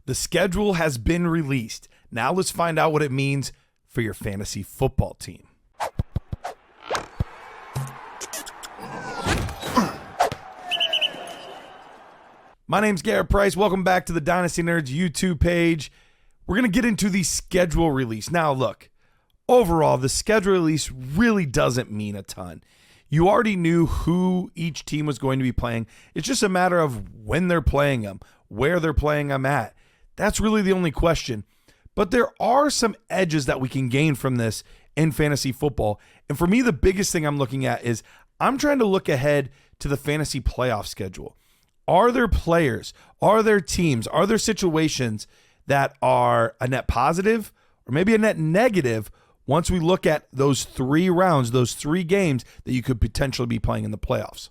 The schedule has been released. Now let's find out what it means for your fantasy football team. My name's Garret Price. Welcome back to the Dynasty Nerds YouTube page. We're going to get into the schedule release. Now, look, overall, the schedule release really doesn't mean a ton. You already knew who each team was going to be playing. It's just a matter of when they're playing them, where they're playing them at. That's really the only question. But there are some edges that we can gain from this in fantasy football. And for me, the biggest thing I'm looking at is I'm trying to look ahead to the fantasy playoff schedule. Are there players, are there teams, are there situations that are a net positive or maybe a net negative once we look at those 3 rounds, those 3 games that you could potentially be playing in the playoffs?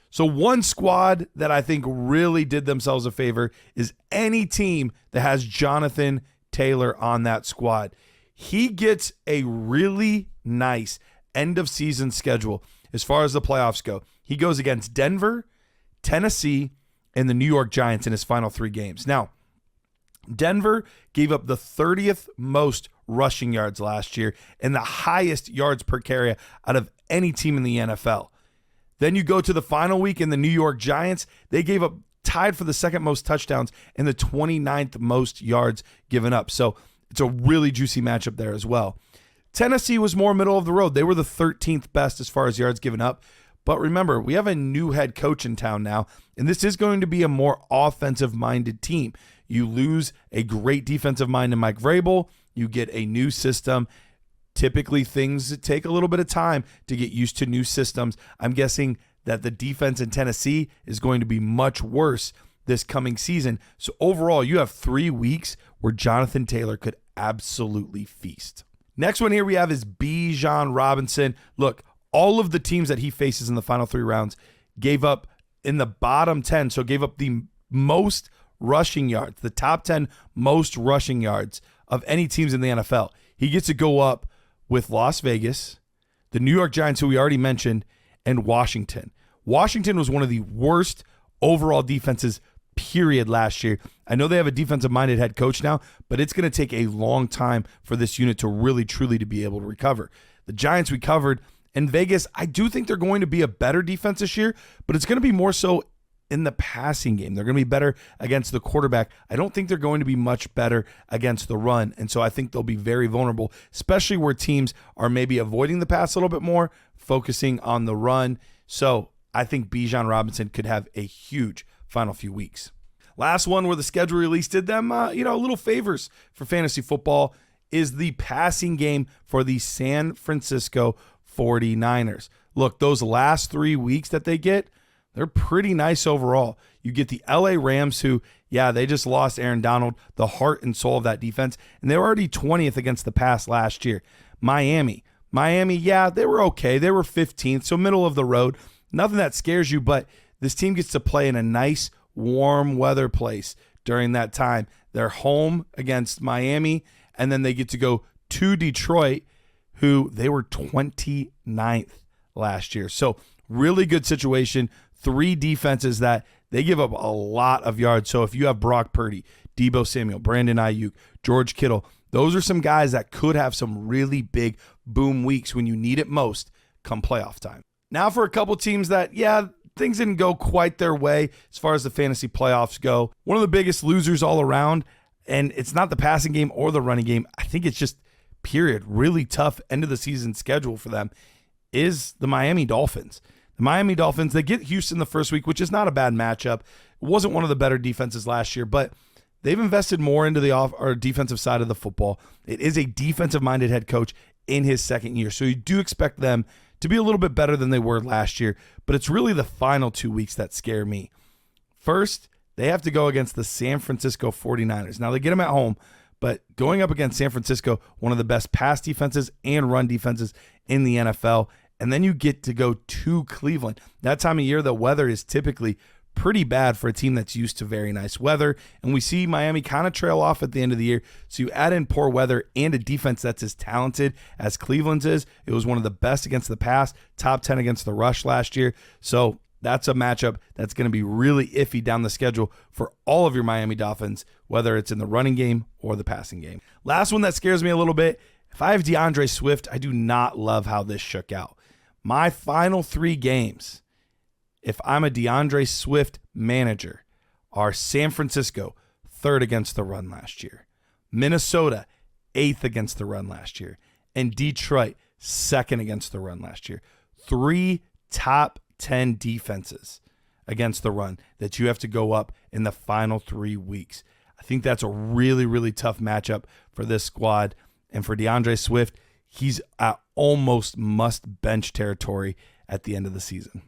So one squad that I think really did themselves a favor is any team that has Jonathan Taylor on that squad. He gets a really nice end of season schedule as far as the playoffs go. He goes against Denver, Tennessee, and the New York Giants in his final 3 games. Now, Denver gave up the 30th most rushing yards last year and the highest yards per carry out of any team in the NFL. Then you go to the final week in the New York Giants. They gave up tied for the second most touchdowns and the 29th most yards given up. So it's a really juicy matchup there as well. Tennessee was more middle of the road. They were the 13th best as far as yards given up. But remember, we have a new head coach in town now, and this is going to be a more offensive-minded team. You lose a great defensive mind in Mike Vrabel. You get a new system. Typically, things take a little bit of time to get used to new systems. I'm guessing that the defense in Tennessee is going to be much worse this coming season. So overall, you have 3 weeks where Jonathan Taylor could absolutely feast. Next one here we have is Bijan Robinson. Look, all of the teams that he faces in the final 3 rounds gave up in the bottom 10, so gave up the most rushing yards, the top 10 most rushing yards of any teams in the NFL. He gets to go up with Las Vegas, the New York Giants, who we already mentioned, and Washington. Washington was one of the worst overall defenses, period, last year. I know they have a defensive-minded head coach now, but it's going to take a long time for this unit to really, truly to be able to recover. The Giants we covered. In Vegas, I do think they're going to be a better defense this year, but it's going to be more so in the passing game. They're going to be better against the quarterback. I don't think they're going to be much better against the run, and so I think they'll be very vulnerable, especially where teams are maybe avoiding the pass a little bit more, focusing on the run. So I think Bijan Robinson could have a huge final few weeks. Last one where the schedule release did them little favors for fantasy football is the passing game for the San Francisco 49ers. Look, those last 3 weeks that they get, they're pretty nice overall. You get the LA Rams who, they just lost Aaron Donald, the heart and soul of that defense, and they were already 20th against the pass last year. Miami, they were okay. They were 15th, so middle of the road. Nothing that scares you, but this team gets to play in a nice, warm weather place during that time. They're home against Miami, and then they get to go to Detroit, who they were 29th last year. So really good situation. 3 defenses that they give up a lot of yards. So if you have Brock Purdy, Deebo Samuel, Brandon Ayuk, George Kittle, those are some guys that could have some really big boom weeks when you need it most come playoff time. Now for a couple teams that, things didn't go quite their way as far as the fantasy playoffs go. One of the biggest losers all around, and it's not the passing game or the running game. I think it's just period, really tough end of the season schedule for them, is the Miami Dolphins. The Miami Dolphins, they get Houston the first week, which is not a bad matchup. It wasn't one of the better defenses last year, but they've invested more into the defensive side of the football. It is a defensive-minded head coach in his second year, so you do expect them to be a little bit better than they were last year, but it's really the final 2 weeks that scare me. First, they have to go against the San Francisco 49ers. Now, they get them at home, but going up against San Francisco, one of the best pass defenses and run defenses in the NFL, and then you get to go to Cleveland. That time of year, the weather is typically pretty bad for a team that's used to very nice weather, and we see Miami kind of trail off at the end of the year. So you add in poor weather and a defense that's as talented as Cleveland's is. It was one of the best against the pass, top 10 against the rush last year. So that's a matchup that's going to be really iffy down the schedule for all of your Miami Dolphins, whether it's in the running game or the passing game. Last one that scares me a little bit, if I have DeAndre Swift, I do not love how this shook out. My final 3 games, if I'm a DeAndre Swift manager, are San Francisco, 3rd against the run last year, Minnesota, 8th against the run last year, and Detroit, 2nd against the run last year. 3 top 10 defenses against the run that you have to go up in the final 3 weeks. I think that's a really, really tough matchup for this squad. And for DeAndre Swift, he's at almost must bench territory at the end of the season.